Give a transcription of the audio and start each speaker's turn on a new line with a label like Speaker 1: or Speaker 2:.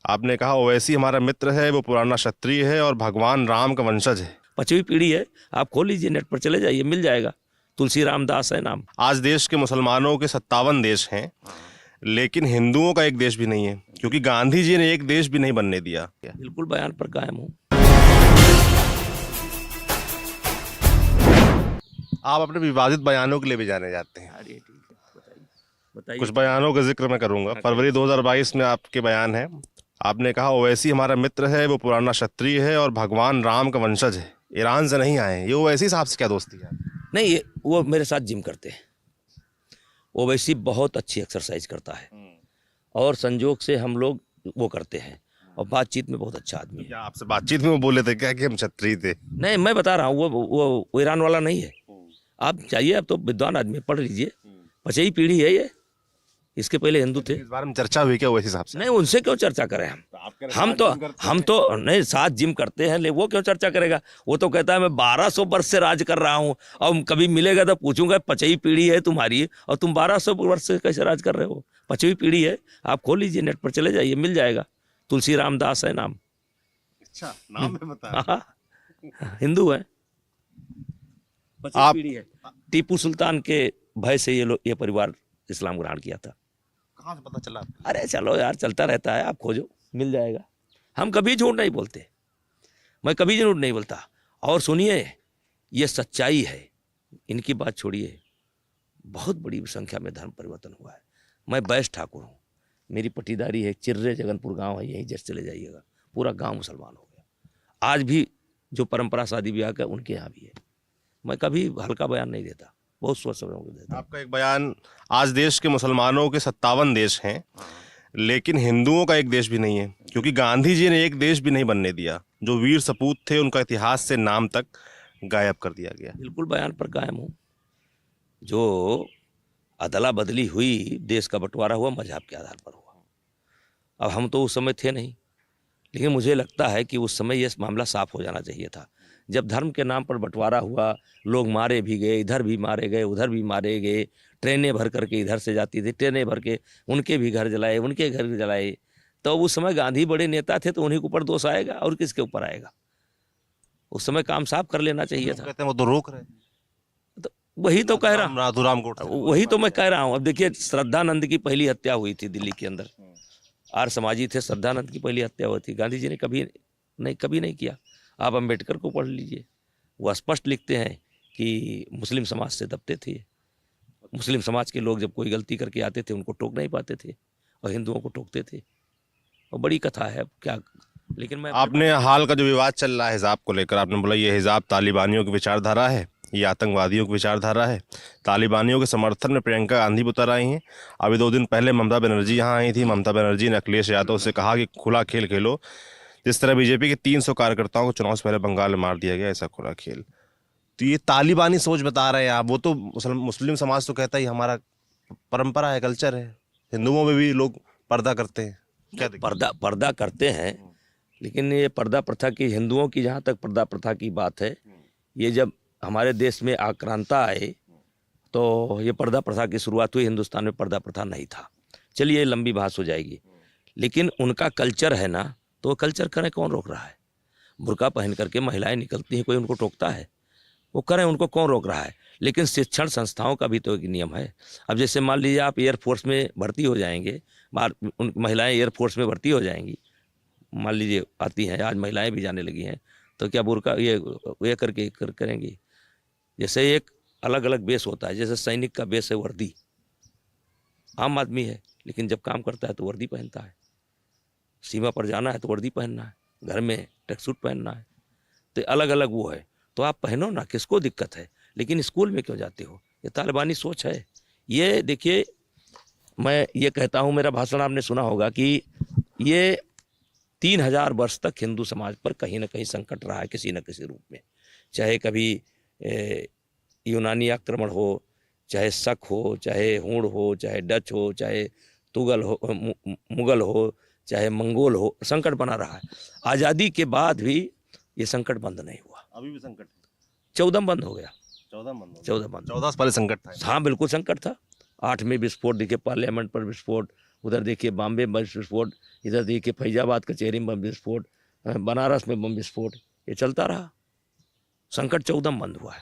Speaker 1: आपने कहा ओवैसी हमारा मित्र है, वो पुराना क्षत्रिय है और भगवान राम का वंशज है।
Speaker 2: 5वीं पीढ़ी है। आप खोल लीजिए, नेट पर चले जाइए, मिल जाएगा। तुलसी रामदास है नाम।
Speaker 1: आज देश के मुसलमानों के 57 देश हैं, लेकिन हिंदुओं का एक देश भी नहीं है, क्योंकि गांधी जी ने एक देश भी नहीं बनने दिया।
Speaker 2: बिल्कुल बयान पर कायम हूँ।
Speaker 1: आप अपने विवादित बयानों के लिए भी जाने जाते हैं।
Speaker 2: अरे ठीक है, बताइए
Speaker 1: कुछ बयानों का जिक्र मैं करूंगा। फरवरी 2022 में आपके बयान है, आपने कहा ओवैसी हमारा मित्र है, वो पुराना क्षत्रिय है और भगवान राम का वंशज है। ईरान से नहीं आए। ये ओवैसी साहब से क्या दोस्ती है?
Speaker 2: नहीं, वो मेरे साथ जिम करते हैं। ओवैसी बहुत अच्छी एक्सरसाइज करता है और संजोग से हम लोग वो करते हैं, और बातचीत में बहुत अच्छा आदमी है।
Speaker 1: क्या आपसे बातचीत में वो बोले थे क्या कि हम क्षत्रिय थे?
Speaker 2: नहीं, मैं बता रहा हूँ, वो ईरान वाला नहीं है। आप चाहिए, अब तो विद्वान आदमी, पढ़ लीजिए। 5वीं पीढ़ी है ये। इसके पहले हिंदू थे।
Speaker 1: इस बारे में चर्चा हुई क्या ओवैसी साहब से?
Speaker 2: नहीं, उनसे क्यों चर्चा करें हम तो नहीं, साथ जिम करते हैं, ले वो क्यों चर्चा करेगा? वो तो कहता है मैं 1200 वर्ष से राज कर रहा हूँ, और कभी मिलेगा तो पूछूंगा 5वीं पीढ़ी है तुम्हारी और तुम 1200 वर्ष से कैसे राज कर रहे हो? 5वीं पीढ़ी है। आप खोल लीजिए, नेट पर चले जाइए, मिल जाएगा। तुलसी रामदास है नाम।
Speaker 1: अच्छा, नाम में बता।
Speaker 2: हाँ, हिंदू है। 5वीं पीढ़ी है। टीपू सुल्तान के भय से ये परिवार इस्लाम ग्रहण किया था।
Speaker 1: कहाँ से पता चला?
Speaker 2: अरे चलो यार, चलता रहता है, आप खोजो, मिल जाएगा। हम कभी झूठ नहीं बोलते, मैं कभी झूठ नहीं बोलता। और सुनिए, ये सच्चाई है, इनकी बात छोड़िए। बहुत बड़ी संख्या में धर्म परिवर्तन हुआ है। मैं बैस ठाकुर हूँ, मेरी पट्टीदारी है, चिर्रे जगनपुर गांव है, यहीं जैसे चले जाइएगा, पूरा गांव मुसलमान हो गया। आज भी जो परंपरा शादी ब्याह का उनके यहाँ भी है। मैं कभी हल्का बयान नहीं देता, बहुत सोच समझ के देता।
Speaker 1: आपका एक बयान, आज देश के मुसलमानों के 57 देश हैं, लेकिन हिंदुओं का एक देश भी नहीं है, क्योंकि गांधी जी ने एक देश भी नहीं बनने दिया। जो वीर सपूत थे उनका इतिहास से नाम तक गायब कर दिया गया।
Speaker 2: बिल्कुल बयान पर कायम हूँ। जो अदला बदली हुई, देश का बंटवारा हुआ, मजहब के आधार पर हुआ। अब हम तो उस समय थे नहीं, लेकिन मुझे लगता है कि उस समय यह मामला साफ हो जाना चाहिए था। जब धर्म के नाम पर बंटवारा हुआ, लोग मारे भी गए, इधर भी मारे गए, उधर भी मारे गए, ट्रेनें भर करके इधर से जाती थी, ट्रेनें भर के उनके भी घर जलाए, उनके घर भी जलाए। तो उस समय गांधी बड़े नेता थे, तो उन्हीं के ऊपर दोष आएगा, और किसके ऊपर आएगा? उस समय काम साफ कर लेना चाहिए था।
Speaker 1: कहते हैं वो तो रोक रहे,
Speaker 2: तो वही तो कह रहा हूँ,
Speaker 1: नाथूराम गोडसे।
Speaker 2: वही तो मैं कह रहा हूँ। अब देखिए, श्रद्धानंद की पहली हत्या हुई थी दिल्ली के अंदर। आर्य समाजी थे, श्रद्धानंद की पहली हत्या हुई थी। गांधी जी ने कभी नहीं किया। आप अम्बेडकर को पढ़ लीजिए, वो स्पष्ट लिखते हैं कि मुस्लिम समाज से दबते थे। मुस्लिम समाज के लोग जब कोई गलती करके आते थे, उनको टोक नहीं पाते थे, और हिंदुओं को टोकते थे। और बड़ी कथा है, अब क्या। लेकिन मैं,
Speaker 1: आपने हाल का जो विवाद चल रहा है हिजाब को लेकर, आपने बोला ये हिजाब तालिबानियों की विचारधारा है, ये आतंकवादियों की विचारधारा है। तालिबानियों के समर्थन में प्रियंका गांधी उतर आई हैं। अभी 2 दिन पहले ममता बनर्जी यहाँ आई थी। ममता बनर्जी ने अखिलेश यादव से कहा कि खुला खेल खेलो। जिस तरह बीजेपी के 300 कार्यकर्ताओं को चुनाव से पहले बंगाल में मार दिया गया, ऐसा खुला खेल। तो ये तालिबानी सोच बता रहे हैं आप। वो तो मुस्लिम समाज तो कहता है हमारा परंपरा है, कल्चर है। हिंदुओं में भी लोग पर्दा करते हैं। क्या
Speaker 2: पर्दा करते हैं, लेकिन ये पर्दा प्रथा की, हिंदुओं की जहाँ तक पर्दा प्रथा की बात है, ये जब हमारे देश में आक्रांता आए तो ये पर्दा प्रथा की शुरुआत हुई। हिंदुस्तान में पर्दा प्रथा नहीं था। चलिए, लंबी बात हो जाएगी, लेकिन उनका कल्चर है ना, तो वो कल्चर करें, कौन रोक रहा है? बुर्का पहन करके महिलाएं निकलती हैं, कोई उनको टोकता है? वो करें, उनको कौन रोक रहा है? लेकिन शिक्षण संस्थाओं का भी तो एक नियम है। अब जैसे मान लीजिए आप एयरफोर्स में भर्ती हो जाएंगे, महिलाएं एयरफोर्स में भर्ती हो जाएंगी, मान लीजिए आती हैं, आज महिलाएं भी जाने लगी हैं, तो क्या बुर्का ये करके करेंगी? जैसे एक अलग अलग बेस होता है, जैसे सैनिक का बेस है वर्दी। आम आदमी है, लेकिन जब काम करता है तो वर्दी पहनता है। सीमा पर जाना है तो वर्दी पहनना है, घर में ट्रैक सूट पहनना है। तो अलग अलग वो है, तो आप पहनो ना, किसको दिक्कत है? लेकिन स्कूल में क्यों जाते हो? ये तालिबानी सोच है। ये देखिए, मैं ये कहता हूँ, मेरा भाषण आपने सुना होगा कि ये 3000 वर्ष तक हिंदू समाज पर कहीं ना कहीं संकट रहा है, किसी न किसी रूप में। चाहे कभी यूनानी आक्रमण हो, चाहे शक हो, चाहे हूण हो, चाहे डच हो, चाहे तुगल हो, मुगल हो, चाहे मंगोल हो, संकट बना रहा है। आज़ादी के बाद भी ये संकट बंद नहीं हुआ।
Speaker 1: अभी भी संकट है।
Speaker 2: 14 बंद हो गया।
Speaker 1: 14 बंद हो गया।
Speaker 2: 14 बंद।
Speaker 1: 14 से पहले संकट था।
Speaker 2: हाँ, बिल्कुल संकट था। 8 में विस्फोट दिखे, पार्लियामेंट पर विस्फोट, उधर देखिए बॉम्बे में बम विस्फोट, इधर देखिए फैजाबाद कचहरी में बम विस्फोट, बनारस में बम विस्फोट, ये चलता रहा। संकट चौदम बंद हुआ है।